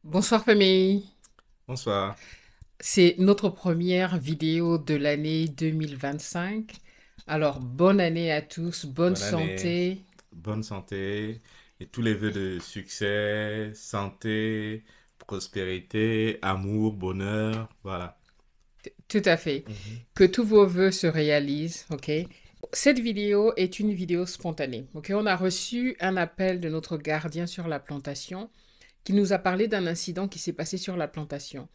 Bonsoir famille. Bonsoir. C'est notre première vidéo de l'année 2025. Alors, bonne année à tous, bonne Bonne année, santé. bonne santé et tous les vœux de succès, santé, prospérité, amour, bonheur. Voilà. Tout à fait. Mhm. Que tous vos vœux se réalisent, ok? Cette vidéo est une vidéo spontanée, ok? On a reçu un appel de notre gardien sur la plantation qui nous a parlé d'un incident qui s'est passé sur la plantation.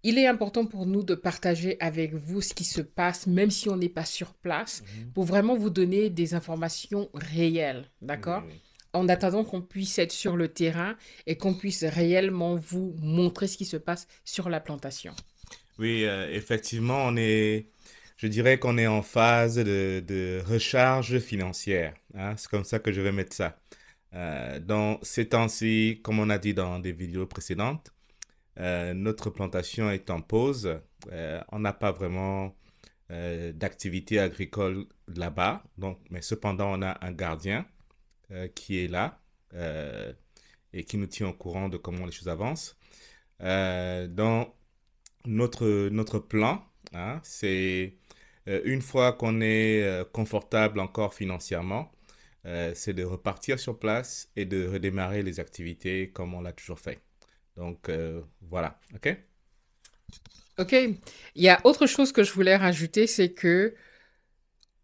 Il est important pour nous de partager avec vous ce qui se passe, même si on n'est pas sur place, Mhm. pour vraiment vous donner des informations réelles, Oui, d'accord? oui. En attendant qu'on puisse être sur le terrain et qu'on puisse réellement vous montrer ce qui se passe sur la plantation. Oui, effectivement, je dirais qu'on est en phase de recharge financière, hein. C'est comme ça que je vais mettre ça. Dans ces temps-ci, comme on a dit dans des vidéos précédentes, notre plantation est en pause. On n'a pas vraiment d'activité agricole là-bas. Donc, mais cependant, on a un gardien qui est là euh, et qui nous tient au courant de comment les choses avancent. Dans notre plan, hein, c'est une fois qu'on est confortable encore financièrement, c'est de repartir sur place et de redémarrer les activités comme on l'a toujours fait. Donc, voilà, OK? Ok. Il y a autre chose que je voulais rajouter, c'est que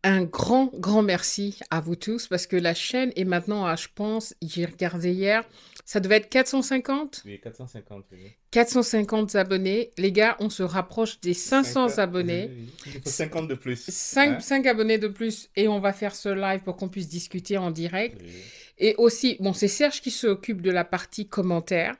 un grand, grand merci à vous tous parce que la chaîne est maintenant à, je pense, j'ai regardé hier, ça devait être 450. Oui, 450, oui. 450 abonnés. Les gars, on se rapproche des 500 abonnés. Oui. Il faut 50 de plus. 5, Hein? 5 abonnés de plus et on va faire ce live pour qu'on puisse discuter en direct. Oui. Et aussi, bon, c'est Serge qui s'occupe de la partie commentaires.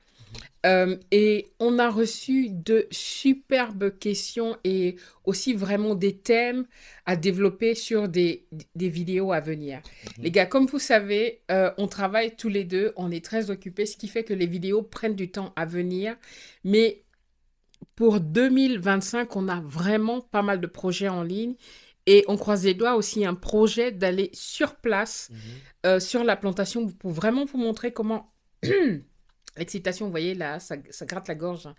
Et on a reçu de superbes questions et aussi vraiment des thèmes à développer sur des vidéos à venir. Les Mhm. gars, comme vous savez, on travaille tous les deux, on est très occupés, ce qui fait que les vidéos prennent du temps à venir. Mais pour 2025, on a vraiment pas mal de projets en ligne. Et on croise les doigts aussi un projet d'aller sur place, Mhm. sur la plantation, pour vraiment vous montrer comment l'excitation, vous voyez là, ça gratte la gorge, hein.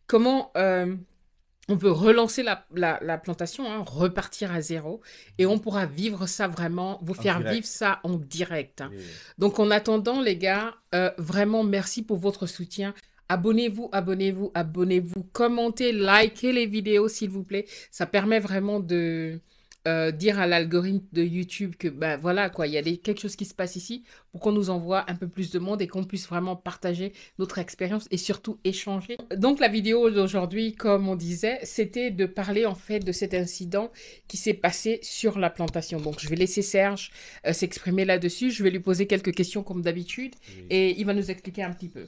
Comment on veut relancer la plantation, hein, repartir à zéro, et on Mhm. pourra vivre ça vraiment, vous En faire vivre direct. ça en direct, hein. Oui. Donc en attendant, les gars, vraiment merci pour votre soutien. Abonnez-vous, abonnez-vous, abonnez-vous, commentez, likez les vidéos s'il vous plaît. Ça permet vraiment de dire à l'algorithme de YouTube que ben voilà quoi, il y a quelque chose qui se passe ici pour qu'on nous envoie un peu plus de monde et qu'on puisse vraiment partager notre expérience et surtout échanger. Donc la vidéo d'aujourd'hui, comme on disait, c'était de parler en fait de cet incident qui s'est passé sur la plantation. Donc je vais laisser Serge s'exprimer là-dessus. Je vais lui poser quelques questions comme d'habitude Oui. et il va nous expliquer un petit peu.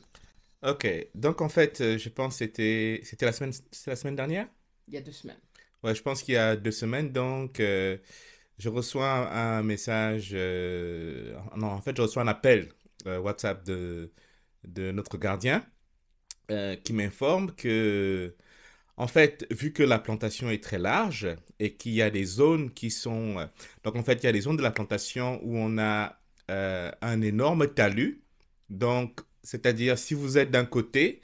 Ok. Donc, en fait, je pense que c'était la semaine dernière? Il y a 2 semaines. Ouais, je pense qu'il y a 2 semaines. Donc, je reçois un message. Non, en fait, je reçois un appel WhatsApp de notre gardien qui m'informe que, en fait, vu que la plantation est très large et qu'il y a des zones qui sont. Donc, en fait, il y a des zones de la plantation où on a un énorme talus. Donc, c'est-à-dire, si vous êtes d'un côté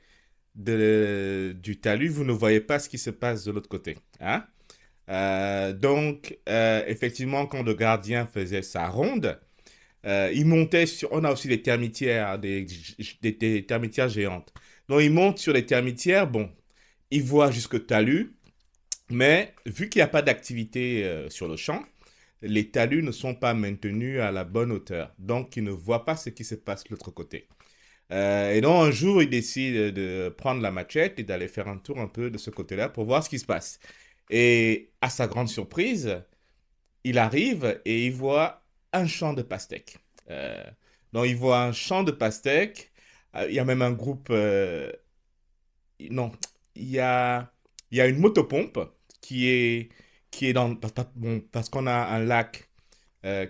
du talus, vous ne voyez pas ce qui se passe de l'autre côté. Hein? Donc, effectivement, quand le gardien faisait sa ronde, il montait sur. On a aussi des termitières, des termitières géantes. Donc, il monte sur les termitières. Bon, il voit jusque talus, mais vu qu'il n'y a pas d'activité sur le champ, les talus ne sont pas maintenus à la bonne hauteur. Donc, il ne voit pas ce qui se passe de l'autre côté. Et donc, un jour, il décide de prendre la machette et d'aller faire un tour un peu de ce côté-là pour voir ce qui se passe. Et à sa grande surprise, il arrive et il voit un champ de pastèques. Euh, donc, il voit un champ de pastèques. Il y a même un groupe. Non, il y a, il y a une motopompe qui est, qui est dans. Bon, parce qu'on a un lac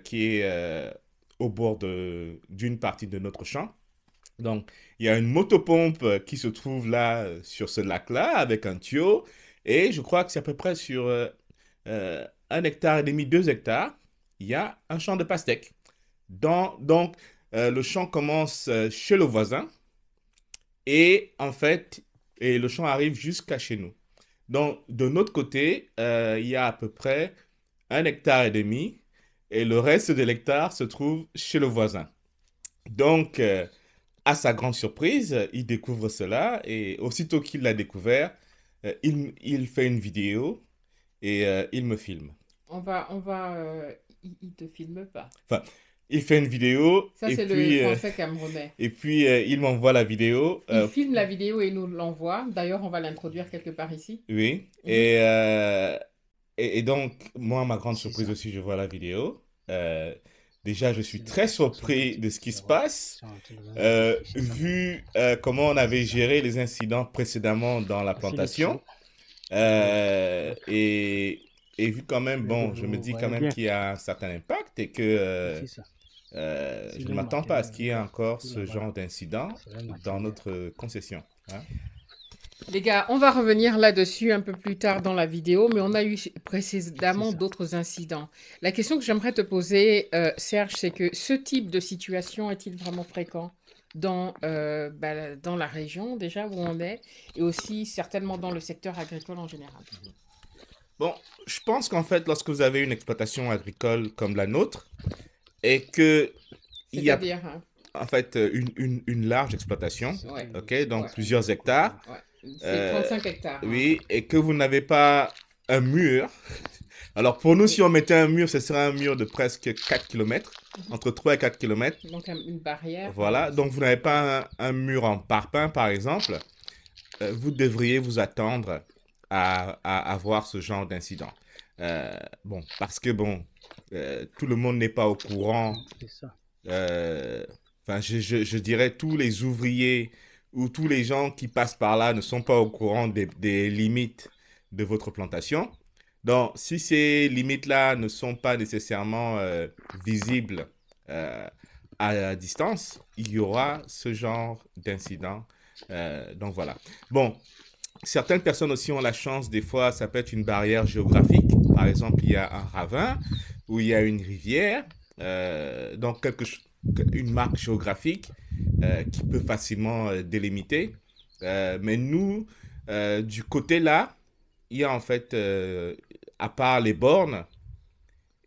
qui est au bord d'une partie de notre champ. Donc, il y a une motopompe qui se trouve là, sur ce lac-là, avec un tuyau. Et je crois que c'est à peu près sur 1,5 hectare, 2 hectares, il y a un champ de pastèques. Donc, le champ commence chez le voisin Et en fait, et le champ arrive jusqu'à chez nous. Donc, de notre côté, il y a à peu près 1,5 hectare et le reste de l'hectare se trouve chez le voisin. Donc, à sa grande surprise, il découvre cela et aussitôt qu'il l'a découvert, il fait une vidéo et il me filme. Il te filme pas. Enfin, il fait une vidéo Ça, c'est le français camerounais. et puis il m'envoie la vidéo. Il filme la vidéo et nous l'envoie. D'ailleurs, on va l'introduire quelque part ici. Oui. Mhm. Et donc, moi, à ma grande C'est surprise ça. aussi, je vois la vidéo. Déjà, je suis Si les très personnes sont surpris de petites, ce qui se d'abord, passe, sont en train de voir, c'est ça. vu comment on avait géré les incidents précédemment dans la Voici les plantation. trous. Donc, Et vu quand même, bon, je me vous dis quand voyez même bien. qu'il y a un certain impact et que Voici ça. je Si ne le m'attends pas à ce matériel qu'il y ait arrive encore tout ce là-bas, genre d'incident c'est le dans matériel. notre concession. Hein. Les gars, on va revenir là-dessus un peu plus tard dans la vidéo, mais on a eu précédemment ça. d'autres incidents. La question que j'aimerais te poser, Serge, c'est que ce type de situation est-il vraiment fréquent dans la région déjà où on est, et aussi certainement dans le secteur agricole en général? Bon, je pense qu'en fait, lorsque vous avez une exploitation agricole comme la nôtre et que il y a C'est-à-dire, hein, en fait une large exploitation, ouais, ok, donc ouais, plusieurs hectares, ouais. C'est euh, 35 hectares. Hein. oui, et que vous n'avez pas un mur. Alors pour nous, si Oui. on mettait un mur, ce serait un mur de presque 4 km, entre 3 et 4 km. Donc une barrière. Voilà, donc vous n'avez pas un mur en parpaing, par exemple, vous devriez vous attendre à avoir ce genre d'incident. Bon, parce que bon, tout le monde n'est pas au courant. C'est ça. Enfin, je dirais tous les ouvriers ou tous les gens qui passent par là ne sont pas au courant des limites de votre plantation. Donc, si ces limites-là ne sont pas nécessairement visibles à distance, il y aura ce genre d'incident. Donc voilà. Bon, certaines personnes aussi ont la chance, des fois, ça peut être une barrière géographique. Par exemple, il y a un ravin ou il y a une rivière, donc une marque géographique qui peut facilement délimiter. Mais nous, du côté là, il y a en fait, à part les bornes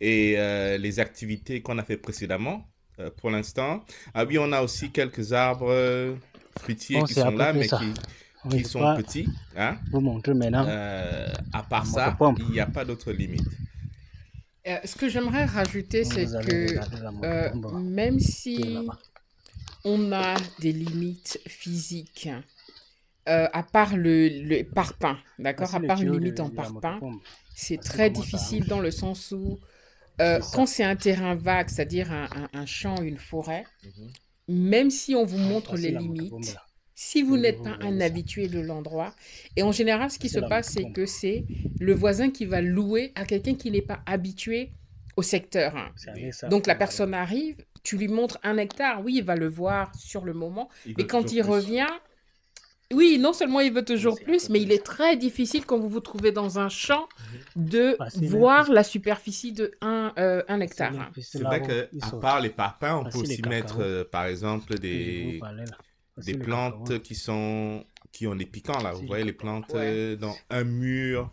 et les activités qu'on a fait précédemment, pour l'instant. Ah oui, on a aussi quelques arbres fruitiers Bon, qui c'est à sont peu là, près mais ça. qui Je sont dois petits. Hein. vous montrer maintenant À part la ça, motopompe. il n'y a pas d'autres limites. Ce que j'aimerais rajouter, Donc, c'est vous allez que regarder la motopompe même qui est si là-bas. on a des limites physiques, à part le parpaing, d'accord? Voici À le part une tuyau limite en de la parpaing, motopompe. c'est Voici très comment ça difficile arrive. dans le sens où C'est quand ça. c'est un terrain vague, c'est-à-dire un champ, une forêt, Mhm. même si on vous Donc, montre voici les la motopompe limites, là. si vous n'êtes Vous pas voyez un ça. habitué de l'endroit, et en général, ce qui Voici se la passe, c'est motopompe. que c'est le voisin qui va louer à quelqu'un qui n'est pas habitué au secteur. Hein. C'est Oui. avec ça Donc qu'on la va personne arriver. arrive, tu lui montres 1 hectare, oui, il va le voir sur le moment, Ils mais veulent quand toujours il plus. revient, oui, non seulement il veut Oui, toujours c'est un plus, peu mais plus il est ça. très difficile quand vous vous trouvez dans un champ Mhm. de Voici voir l'impiste. la superficie de 1 Voici hectare. Hein. l'impiste C'est là vrai où que ils à sortent. part les parpaings, on peut Voici les aussi mettre, cacao par exemple, que je vous parlais là. Voici des le cacao. plantes qui ont des piquants là. Vous Voici voyez le les cacao. plantes Ouais. dans un mur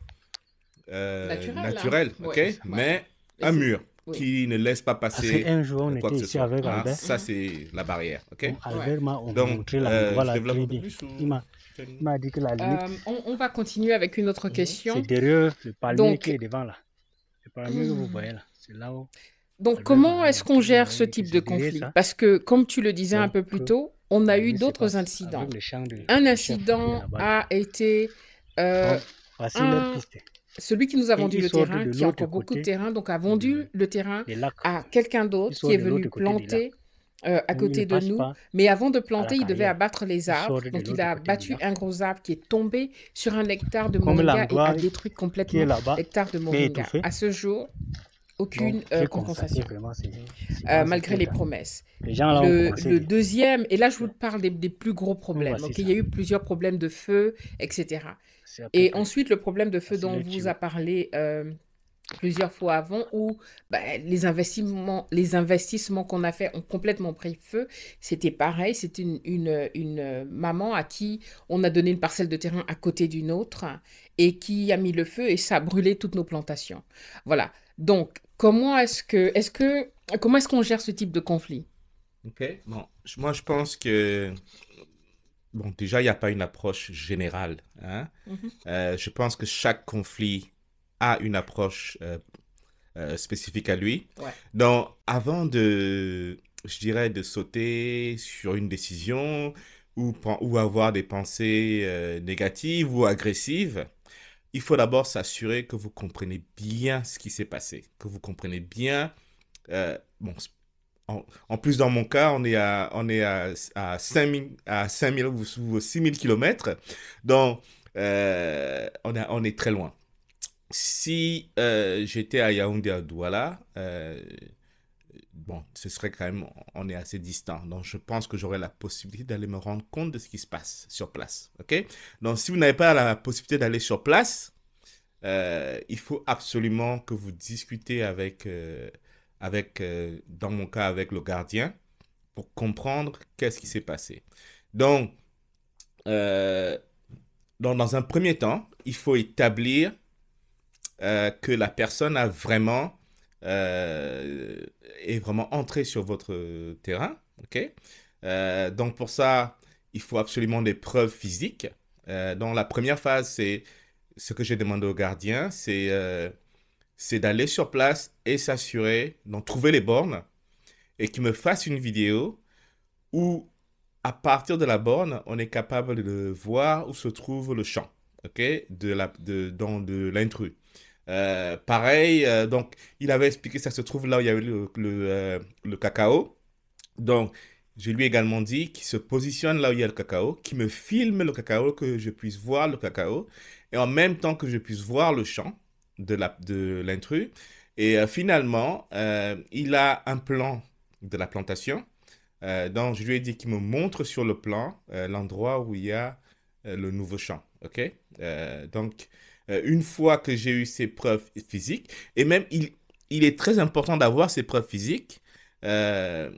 Naturel, hein. naturel, ok? Ouais, ouais. Mais Et un c'est- mur Oui. qui ne laisse pas Parce passer qu'un jour, on quoi était que ce ici soit. avec Hein. Albert. Ça, c'est la barrière, ok? Bon, Albert m'a Donc, montré la je voilà, développe un peu 3D. plus ou... Il m'a dit que la limite, On va continuer avec une autre Mhm. question. c'est derrière le palmier Donc, qui est devant là. Le palmier que vous voyez là, c'est là où donc Albert comment m'a est-ce qu'on montré. Vous gère ce voyez que type de c'est derrière conflit? ça. Parce que, comme tu le disais un Donc, peu plus tôt, on a la eu nuit se d'autres passe incidents. avec le champ de Un du chef qui est incident là-bas. a été Donc, voici leur un piste. celui qui nous a Et vendu ils le sortent terrain, de qui a l'autre encore beaucoup de côté terrain, donc a vendu le terrain des lacs. à quelqu'un Ils d'autre qui sortent est de venu l'autre côté des lacs. planter à Donc, ils côté ne de passent nous. pas Mais avant de à la planter, il devait carrière. abattre les Ils arbres. sortent de Donc il l'autre a côté du battu lac. un gros arbre qui est tombé sur 1 hectare de Comme moringa et l'endroit a détruit qui est complètement là-bas l'hectare de est moringa. étouffé. À ce jour, Donc, aucune j'ai constaté compensation, vraiment c'est vraiment malgré les inquiétant. promesses. Les gens là ont Le commencé. deuxième, et là je vous parle des plus gros Donc, problèmes. voici Ok, ça. il y a eu plusieurs problèmes de feu, etc. C'est à peu Et près. ensuite, le problème de feu Voici dont le vous tuyau. a parlé plusieurs fois avant où ben, les investissements qu'on a fait ont complètement pris feu. C'était pareil, c'était une maman à qui on a donné une parcelle de terrain à côté d'une autre et qui a mis le feu et ça a brûlé toutes nos plantations. Voilà. Donc, comment est-ce qu'on gère ce type de conflit? Ok. Bon, moi, je pense que, bon, déjà, il n'y a pas une approche générale, hein. Mhm. Je pense que chaque conflit a une approche spécifique à lui. Ouais. Donc, avant je dirais, de sauter sur une décision ou avoir des pensées négatives ou agressives, il faut d'abord s'assurer que vous comprenez bien ce qui s'est passé, que vous comprenez bien. Bon, en plus, dans mon cas, à 5000 ou 6000 kilomètres. Donc, on est très loin. Si j'étais à Yaoundé, à Douala, bon, ce serait quand même, on est assez distant. Donc, je pense que j'aurais la possibilité d'aller me rendre compte de ce qui se passe sur place. OK? Donc, si vous n'avez pas la possibilité d'aller sur place, il faut absolument que vous discutez dans mon cas, avec le gardien pour comprendre qu'est-ce qui s'est passé. Donc, euh, dans un premier temps, il faut établir que la personne est vraiment entrée sur votre terrain. OK? Donc, pour ça, il faut absolument des preuves physiques. Donc, la première phase, c'est ce que j'ai demandé au gardien, c'est d'aller sur place et s'assurer, donc trouver les bornes et qu'il me fasse une vidéo où, à partir de la borne, on est capable de voir où se trouve le champ, ok, de l'intrus. Pareil, donc il avait expliqué que ça se trouve là où il y avait le cacao. Donc, je lui ai également dit qu'il se positionne là où il y a le cacao, qu'il me filme le cacao, que je puisse voir le cacao, et en même temps que je puisse voir le champ de l'intrus. Et finalement, il a un plan de la plantation. Donc, je lui ai dit qu'il me montre sur le plan l'endroit où il y a le nouveau champ. OK? Donc, une fois que j'ai eu ces preuves physiques, et même il est très important d'avoir ces preuves physiques euh,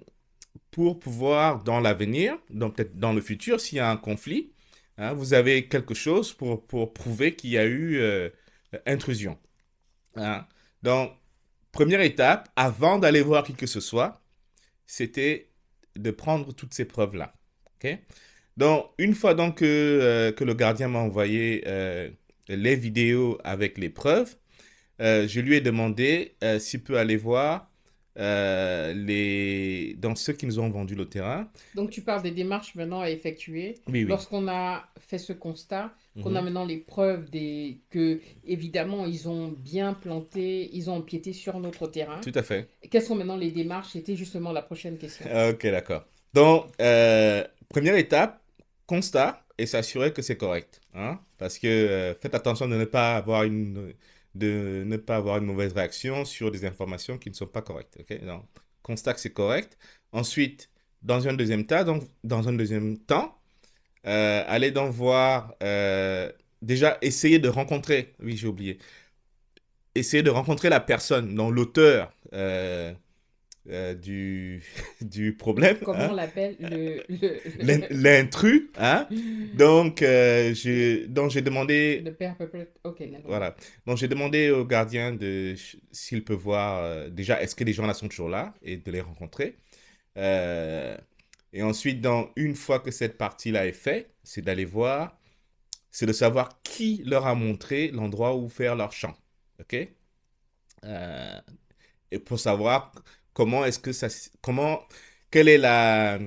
pour pouvoir, dans l'avenir, donc peut-être dans le futur, s'il y a un conflit, hein, vous avez quelque chose pour prouver qu'il y a eu intrusion. Hein. Donc, première étape, avant d'aller voir qui que ce soit, c'était de prendre toutes ces preuves-là. OK? Donc, une fois donc que le gardien m'a envoyé les vidéos avec les preuves, je lui ai demandé s'il peut aller voir dans ceux qui nous ont vendu le terrain. Donc, tu parles des démarches maintenant à effectuer. Oui, oui. Lorsqu'on a fait ce constat, qu'on a Mhm. maintenant les preuves que, évidemment, ils ont bien planté, ils ont empiété sur notre terrain. Tout à fait. Quelles sont maintenant les démarches? C'était justement la prochaine question. Ok, d'accord. Donc, première étape, constat et s'assurer que c'est correct. Hein? Parce que faites attention de ne pas avoir une mauvaise réaction sur des informations qui ne sont pas correctes. Ok? Donc, constat que c'est correct. Ensuite, dans un deuxième temps, allez donc voir, déjà, essayer de rencontrer, oui, j'ai oublié, essayer de rencontrer la personne, donc l'auteur du, du problème, Comment on hein, l'appelle l'intrus, hein. Donc, j'ai demandé, le père peut-être. Ok, d'accord. voilà, donc j'ai demandé au gardien s'il peut voir, déjà, est-ce que les gens là sont toujours là et de les rencontrer. Euh, et ensuite, une fois que cette partie-là est faite, c'est de savoir qui leur a montré l'endroit où faire leur champ. OK? Euh, et pour savoir comment est-ce que ça, comment, quelle est la,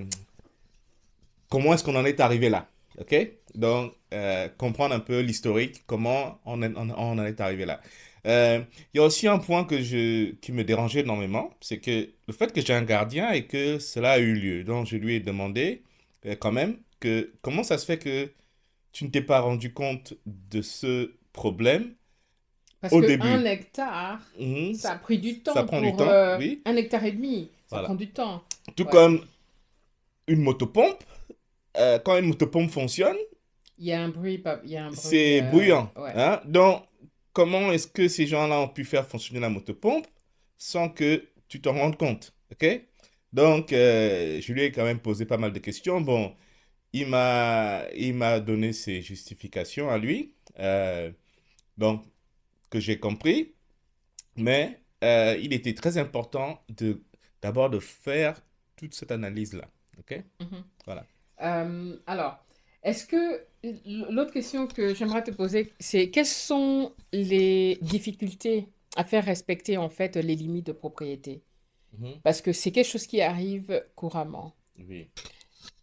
comment est-ce qu'on en est arrivé là. OK? Donc, comprendre un peu l'historique, comment on en est arrivé là. Il y a aussi un point qui me dérangeait énormément, c'est que le fait que j'ai un gardien et que cela a eu lieu. Donc, je lui ai demandé quand même comment ça se fait que tu ne t'es pas rendu compte de ce problème Parce au que un début. hectare, Mhm, ça a pris du ça temps prend du pour temps, oui. 1,5 hectare, ça prend Voilà. du temps. Tout Ouais. comme une motopompe, quand une motopompe fonctionne, Il y a un bruit, il y a un bruit. c'est bruyant. Ouais. Hein? Donc, comment est-ce que ces gens-là ont pu faire fonctionner la motopompe sans que tu t'en rendes compte, ok? Donc, je lui ai quand même posé pas mal de questions. Bon, il m'a donné ses justifications à lui, donc, que j'ai compris, mais il était très important d'abord de faire toute cette analyse-là, ok? Mhm. Voilà. Alors, est-ce que l'autre question que j'aimerais te poser, c'est quelles sont les difficultés à faire respecter en fait les limites de propriété? Mhm. Parce que c'est quelque chose qui arrive couramment. Oui.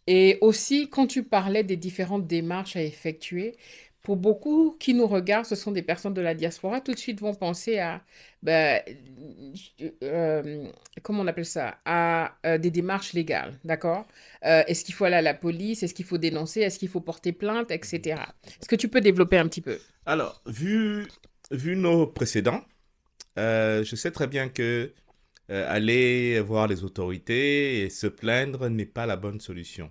Et aussi, quand tu parlais des différentes démarches à effectuer, pour beaucoup qui nous regardent, ce sont des personnes de la diaspora, tout de suite vont penser à, ben, euh, comment on appelle ça, à des démarches légales, d'accord? Est-ce qu'il faut aller à la police? Est-ce qu'il faut dénoncer? Est-ce qu'il faut porter plainte, etc. Est-ce que tu peux développer un petit peu? Alors, vu nos précédents, je sais très bien que aller voir les autorités et se plaindre n'est pas la bonne solution.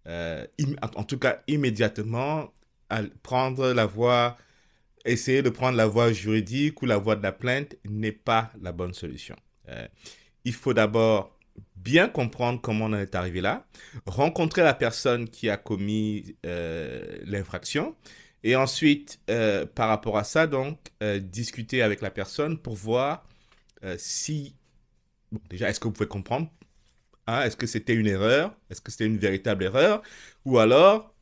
En tout cas, immédiatement, prendre la voie, essayer de prendre la voie juridique ou la voie de la plainte n'est pas la bonne solution. Euh, il faut d'abord bien comprendre comment on en est arrivé là, rencontrer la personne qui a commis l'infraction, et ensuite, par rapport à ça, donc, discuter avec la personne pour voir si, bon, déjà, est-ce que vous pouvez comprendre, hein, est-ce que c'était une erreur, est-ce que c'était une véritable erreur, ou alors,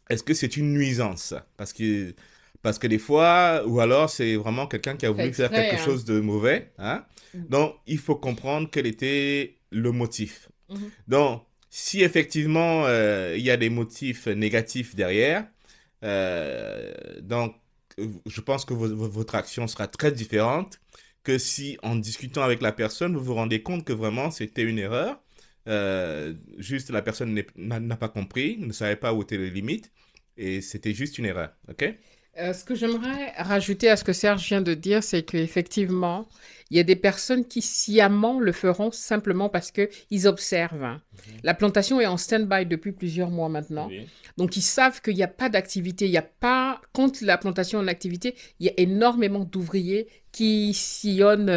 est-ce que c'est une nuisance? Parce que des fois, ou alors c'est vraiment quelqu'un qui a Fait voulu faire exprès, quelque hein. chose de mauvais, hein? Mhm. Donc, il faut comprendre quel était le motif. Mhm. Donc, si effectivement il y a des motifs négatifs derrière, donc je pense que votre action sera très différente que si en discutant avec la personne, vous vous rendez compte que vraiment c'était une erreur. Juste la personne n'a pas compris, ne savait pas où étaient les limites et c'était juste une erreur. OK? Ce que j'aimerais rajouter à ce que Serge vient de dire, c'est qu'effectivement, il y a des personnes qui sciemment le feront simplement parce qu'ils observent, hein. Mhm. La plantation est en stand-by depuis plusieurs mois maintenant. Oui. Donc, ils savent qu'il n'y a pas d'activité. Il n'y a pas, quand la plantation est en activité, il y a énormément d'ouvriers qui sillonnent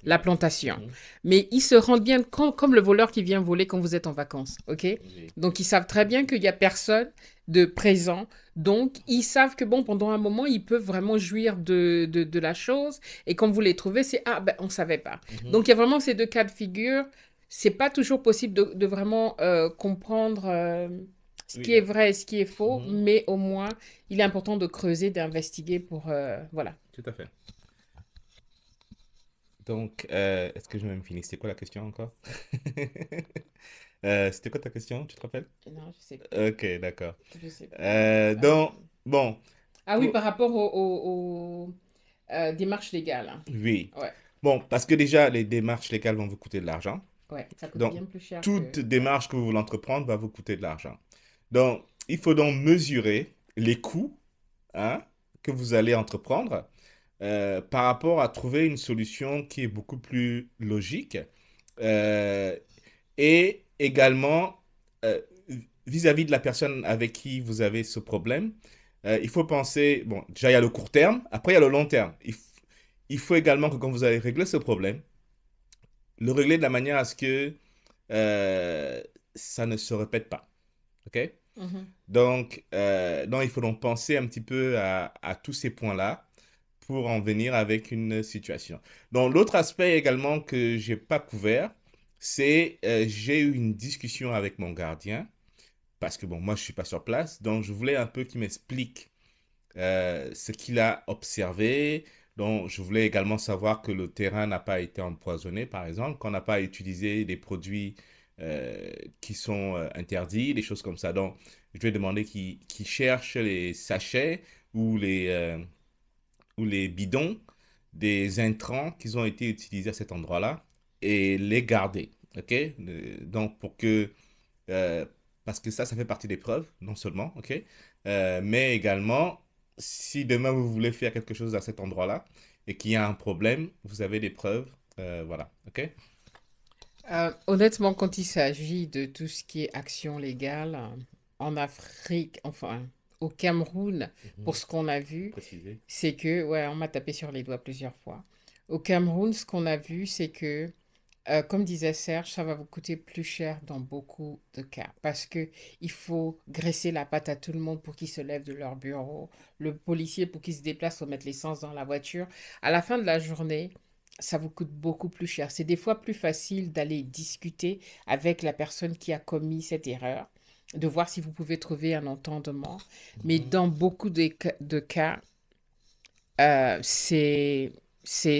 la plantation. Mhm. Mais ils se rendent bien comme le voleur qui vient voler quand vous êtes en vacances. OK? Oui. Donc, ils savent très bien qu'il n'y a personne de présent. Donc, ils savent que, bon, pendant un moment, ils peuvent vraiment jouir de la chose. Et quand vous les trouvez, c'est, ah, ben, on ne savait pas. Mhm. Donc, il y a vraiment ces deux cas de figure. C'est pas toujours possible de vraiment comprendre ce qui Oui. est vrai et ce qui est faux, Mhm. mais au moins, il est important de creuser, d'investiguer pour, voilà. Tout à fait. Donc, est-ce que je vais me finir? C'était quoi la question encore? C'était quoi ta question? Tu te rappelles? Non, je sais plus. Ok, d'accord. Je sais plus. Donc, bon, Ah oui, pour... par rapport aux démarches légales, hein. oui. Ouais, Bon, parce que déjà, les démarches légales vont vous coûter de l'argent. ouais, ça coûte Donc, bien plus cher que... toute Ouais. démarche que vous voulez entreprendre va vous coûter de l'argent. Donc, il faut donc mesurer les coûts, hein, que vous allez entreprendre par rapport à trouver une solution qui est beaucoup plus logique euh, et également euh, vis-à-vis de la personne avec qui vous avez ce problème. Il faut penser, bon, déjà il y a le court terme, après il y a le long terme. Il faut également que quand vous allez régler ce problème, le régler de la manière à ce que euh, ça ne se répète pas. OK? Mhm. Donc, il faut donc penser un petit peu à tous ces points-là pour en venir avec une situation. Donc, l'autre aspect également que j'ai pas couvert, c'est j'ai eu une discussion avec mon gardien parce que bon, moi je suis pas sur place, donc je voulais un peu qu'il m'explique ce qu'il a observé. Donc, je voulais également savoir que le terrain n'a pas été empoisonné, par exemple, qu'on n'a pas utilisé des produits qui sont interdits, des choses comme ça. Donc, je lui ai demandé qu'il cherche les sachets ou les bidons des intrants qui ont été utilisés à cet endroit-là et les garder. OK? Donc, pour que euh, parce que ça fait partie des preuves, non seulement, ok, mais également, si demain vous voulez faire quelque chose à cet endroit-là et qu'il y a un problème, vous avez des preuves, voilà, ok? Honnêtement, quand il s'agit de tout ce qui est action légale, en Afrique, enfin, au Cameroun, pour Mhm. ce qu'on a vu, Préciser. c'est que, ouais, on m'a tapé sur les doigts plusieurs fois. Au Cameroun, ce qu'on a vu, c'est que, comme disait Serge, ça va vous coûter plus cher dans beaucoup de cas parce que il faut graisser la patte à tout le monde pour qu'ils se lèvent de leur bureau, le policier pour qu'il se déplace, faut mettre l'essence dans la voiture. À la fin de la journée, ça vous coûte beaucoup plus cher. C'est des fois plus facile d'aller discuter avec la personne qui a commis cette erreur, de voir si vous pouvez trouver un entendement. Mais Mhm. dans beaucoup de cas,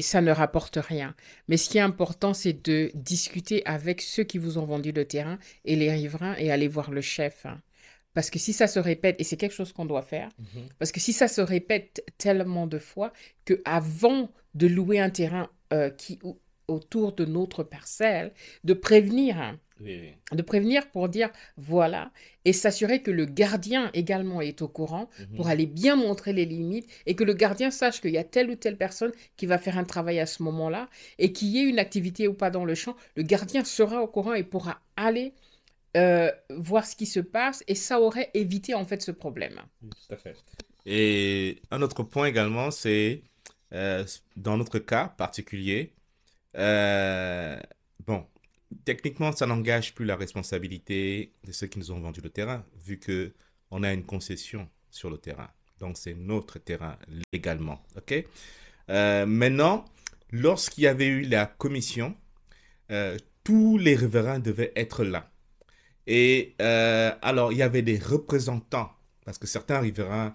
ça ne rapporte rien. Mais ce qui est important, c'est de discuter avec ceux qui vous ont vendu le terrain et les riverains et aller voir le chef, hein. Parce que si ça se répète, et c'est quelque chose qu'on doit faire, Mhm. parce que si ça se répète tellement de fois que avant de louer un terrain autour de notre parcelle, de prévenir, hein, Oui, oui. de prévenir pour dire voilà, et s'assurer que le gardien également est au courant pour Mhm. aller bien montrer les limites et que le gardien sache qu'il y a telle ou telle personne qui va faire un travail à ce moment-là et qu'il y ait une activité ou pas dans le champ, le gardien sera au courant et pourra aller voir ce qui se passe et ça aurait évité en fait ce problème. Oui, tout à fait. Et un autre point également, c'est dans notre cas particulier, euh, bon, techniquement, ça n'engage plus la responsabilité de ceux qui nous ont vendu le terrain, vu que on a une concession sur le terrain. Donc, c'est notre terrain légalement. OK? Maintenant, lorsqu'il y avait eu la commission, tous les riverains devaient être là. Et alors, il y avait des représentants, parce que certains riverains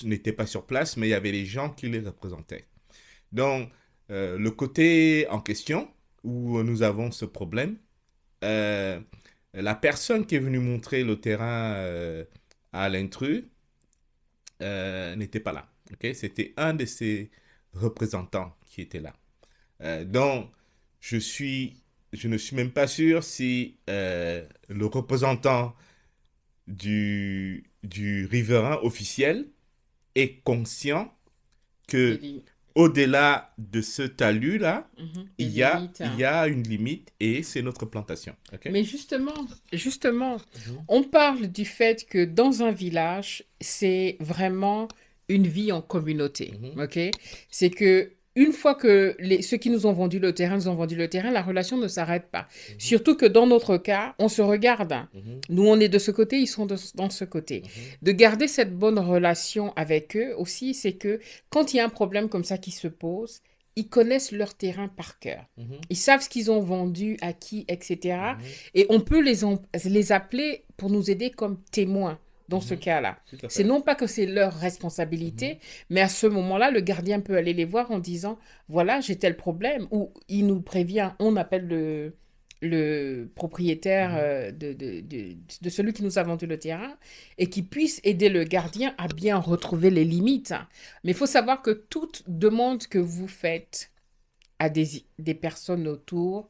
n'étaient pas sur place, mais il y avait des gens qui les représentaient. Donc, le côté en question, où nous avons ce problème, euh, la personne qui est venue montrer le terrain à l'intrus n'était pas là. Ok. C'était un de ses représentants qui était là. Donc, je suis, je ne suis même pas sûr si le représentant du riverain officiel est conscient Des que limites. au-delà de ce talus-là, Mhm, il des y a, limites, il hein. y a une limite et c'est notre plantation. OK? Mais justement, Mhm. on parle du fait que dans un village, c'est vraiment une vie en communauté, Mhm. ok? C'est que une fois que ceux qui nous ont vendu le terrain nous ont vendu le terrain, la relation ne s'arrête pas. Mhm. Surtout que dans notre cas, on se regarde. Mhm. Nous, on est de ce côté, ils sont dans ce côté. Mhm. De garder cette bonne relation avec eux aussi, c'est que quand il y a un problème comme ça qui se pose, ils connaissent leur terrain par cœur. Mhm. Ils savent ce qu'ils ont vendu, à qui, etc. Mhm. Et on peut les appeler pour nous aider comme témoins dans ce Mhm. cas-là. Tout à C'est fait. non pas que c'est leur Mhm. responsabilité, mais à ce moment-là, le gardien peut aller les voir en disant, voilà, j'ai tel problème, ou il nous prévient, on appelle le propriétaire Mhm. de celui qui nous a vendu le terrain et qui puisse aider le gardien à bien retrouver les limites. Mais il faut savoir que toute demande que vous faites à des personnes autour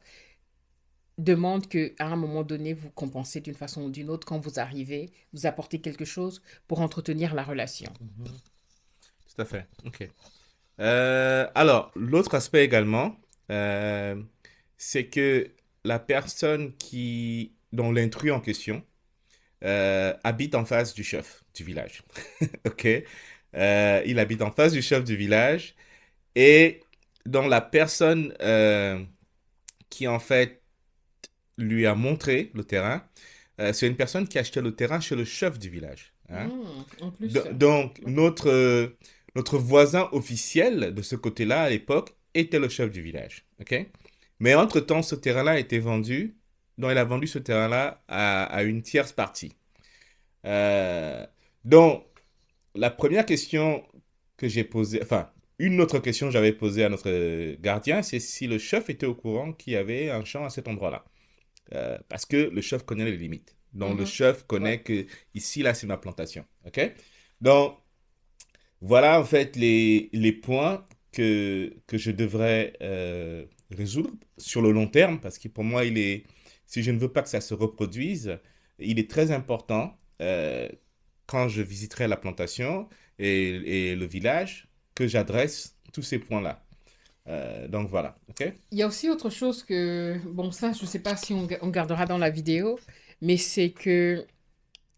demande que à un moment donné, vous compensez d'une façon ou d'une autre quand vous arrivez, vous apportez quelque chose pour entretenir la relation. Mhm. Tout à fait. OK. Alors, l'autre aspect également, euh, c'est que la personne dont l'intrus en question habite en face du chef du village. OK? Il habite en face du chef du village et dont la personne qui en fait lui a montré le terrain, c'est une personne qui a acheté le terrain chez le chef du village. Hein. En plus, Donc, ok. notre voisin officiel de ce côté-là, à l'époque, était le chef du village. OK? Mais entre-temps, ce terrain-là a été vendu. Donc, il a vendu ce terrain-là à une tierce partie. Euh, donc, la première question que j'ai posée, enfin, une autre question que j'avais posée à notre gardien, c'est si le chef était au courant qu'il y avait un champ à cet endroit-là. Parce que le chef connaît les limites. Donc, le Mhm. chef Ouais. connaît que ici, là, c'est ma plantation. OK? Donc, voilà en fait les points que je devrais résoudre sur le long terme, parce que pour moi, si je ne veux pas que ça se reproduise, il est très important quand je visiterai la plantation et le village que j'adresse tous ces points-là. Donc voilà, ok? Il y a aussi autre chose que, bon, ça, je ne sais pas si on gardera dans la vidéo, mais c'est que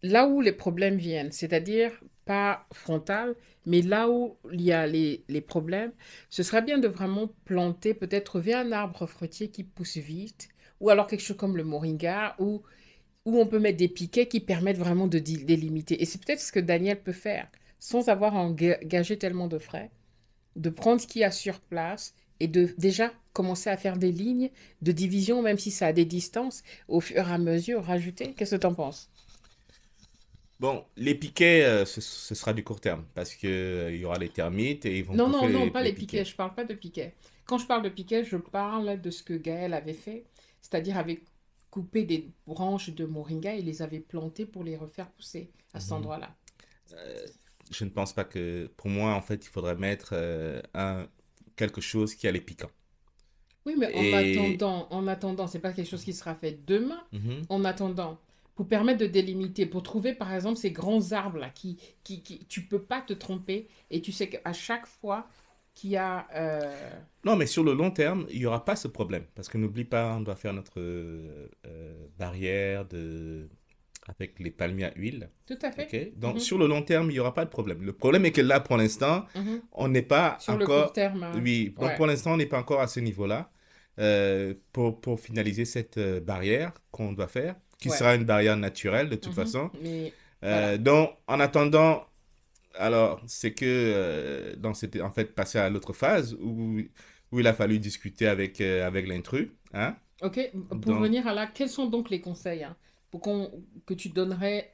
là où les problèmes viennent, c'est-à-dire pas frontal, mais là où il y a les problèmes, ce serait bien de vraiment planter, peut-être trouver un arbre fruitier qui pousse vite, ou alors quelque chose comme le moringa, où on peut mettre des piquets qui permettent vraiment de délimiter. Et c'est peut-être ce que Daniel peut faire, sans avoir à engager tellement de frais, de prendre ce qu'il y a sur place et de déjà commencer à faire des lignes de division, même si ça a des distances, au fur et à mesure, rajouter. Qu'est-ce que tu en penses? Bon, les piquets, ce sera du court terme parce que, il y aura les termites et ils vont Non, non, bouffer non, pas les les piquets. piquets. Je parle pas de piquets. Quand je parle de piquets, je parle de ce que Gaël avait fait, c'est-à-dire avait coupé des branches de moringa et les avait plantées pour les refaire pousser à cet Mhm. endroit-là. Je ne pense pas que, pour moi, en fait, il faudrait mettre quelque chose qui a les piquants. Oui, mais Et en attendant, c'est pas quelque chose qui sera fait demain. mhm. En attendant, pour permettre de délimiter, pour trouver par exemple ces grands arbres là tu peux pas te tromper et tu sais qu'à chaque fois qu'il y a Non, mais sur le long terme, il n'y aura pas ce problème parce que n'oublie pas, on doit faire notre barrière avec les palmiers à huile. tout à fait. Ok? Donc, Mhm, sur le long terme, il n'y aura pas de problème. Le problème est que là, pour l'instant, mhm. on n'est pas Sur le court encore. terme, Oui, donc ouais, pour l'instant, on n'est pas encore à ce niveau-là pour finaliser cette barrière qu'on doit faire, qui ouais. sera une barrière naturelle de toute Mhm. façon. Mais voilà. Donc, en attendant, alors, c'est que c'était en fait passé à l'autre phase où il a fallu discuter avec l'intrus. Hein? Ok, pour Donc, venir à là, quels sont donc les conseils hein, que tu donnerais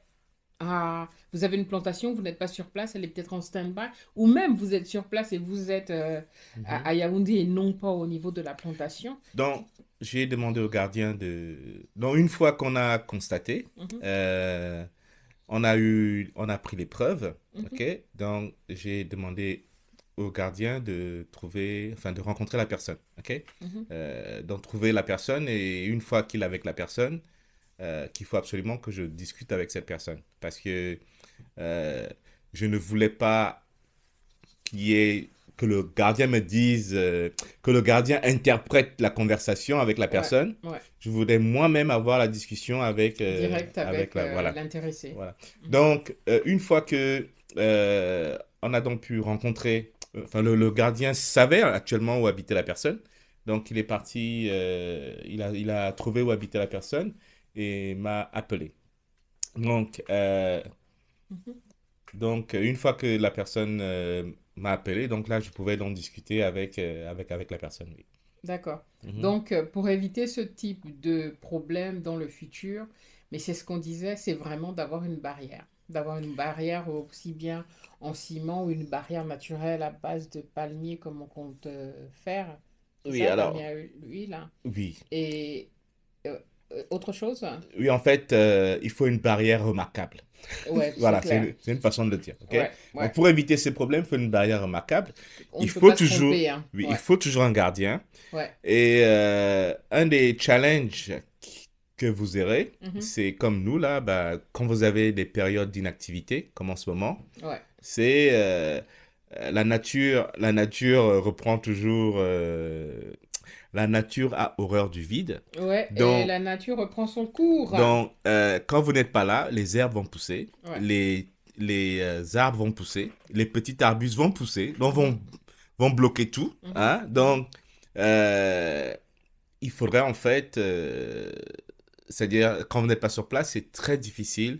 à... Vous avez une plantation, vous n'êtes pas sur place, elle est peut-être en stand-by, ou même vous êtes sur place et vous êtes mhm. à Yaoundé et non pas au niveau de la plantation. Donc, j'ai demandé au gardien de. Donc, une fois qu'on a constaté, Mhm, euh, on a pris les preuves, mhm, ok? Donc, j'ai demandé au gardien de trouver, enfin, de rencontrer la personne, ok? mhm. Donc, trouver la personne et une fois qu'il est avec la personne, qu'il faut absolument que je discute avec cette personne parce que euh, je ne voulais pas qu'il y ait que le gardien me dise, que le gardien interprète la conversation avec la Ouais, personne. ouais. Je voudrais moi-même avoir la discussion Direct avec avec la... Voilà. l'intéressé. Voilà. Mhm. Donc, une fois que on a donc pu rencontrer, enfin, le gardien savait actuellement où habitait la personne. Donc, il est parti, il a trouvé où habitait la personne et m'a appelé. Donc, Mhm. une fois que la personne m'a appelé, donc là, je pouvais donc discuter avec la personne. Oui. D'accord. Mhm. Donc, pour éviter ce type de problème dans le futur, mais c'est ce qu'on disait, c'est vraiment d'avoir une barrière. D'avoir une barrière aussi bien en ciment ou une barrière naturelle à base de palmier comme on compte faire. C'est Oui, ça, palmier alors, à huile, hein. oui. Et euh, autre chose? Oui, en fait, il faut une barrière remarquable. Ouais, c'est Voilà, clair. c'est une façon de le dire. Ok? Ouais, Donc, ouais. pour éviter ces problèmes, il faut une barrière remarquable. On Il ne peut faut pas se toujours, tromper, hein. oui, il Ouais, faut toujours un gardien. ouais. Et un des challenges que vous aurez, Mhm. c'est comme nous, là, bah, quand vous avez des périodes d'inactivité, comme en ce moment, Ouais. c'est la nature reprend toujours, la nature a horreur du vide. Ouais, et Donc, la nature reprend son cours. quand vous n'êtes pas là, les herbes vont pousser, Ouais. les arbres vont pousser, les petits arbustes vont pousser, donc Mhm, vont bloquer tout. mhm, Hein? mhm. Donc, euh, il faudrait en fait, c'est-à-dire quand vous n'êtes pas sur place, c'est très difficile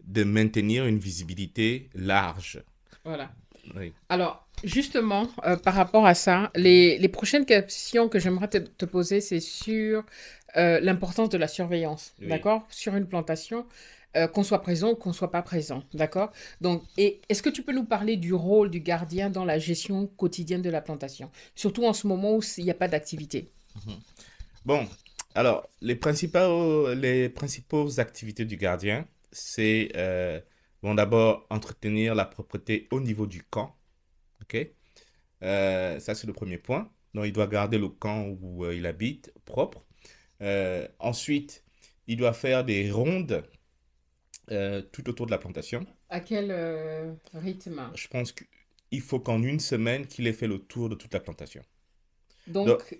de maintenir une visibilité large. Voilà. Oui. Alors, justement, par rapport à ça, les prochaines questions que j'aimerais te poser, c'est sur l'importance de la surveillance, Oui. d'accord? Sur une plantation, qu'on soit présent ou qu'on soit pas présent, d'accord? Donc, et est-ce que tu peux nous parler du rôle du gardien dans la gestion quotidienne de la plantation, surtout en ce moment où il n'y a pas d'activité? Mhm. Bon, alors, les principaux activités du gardien, c'est, bon, d'abord, entretenir la propreté au niveau du camp. OK? Ça, c'est le premier point. Donc, il doit garder le camp où il habite propre. Ensuite, il doit faire des rondes tout autour de la plantation. À quel rythme? Je pense qu'il faut qu'en une semaine, qu'il ait fait le tour de toute la plantation. Donc, Donc,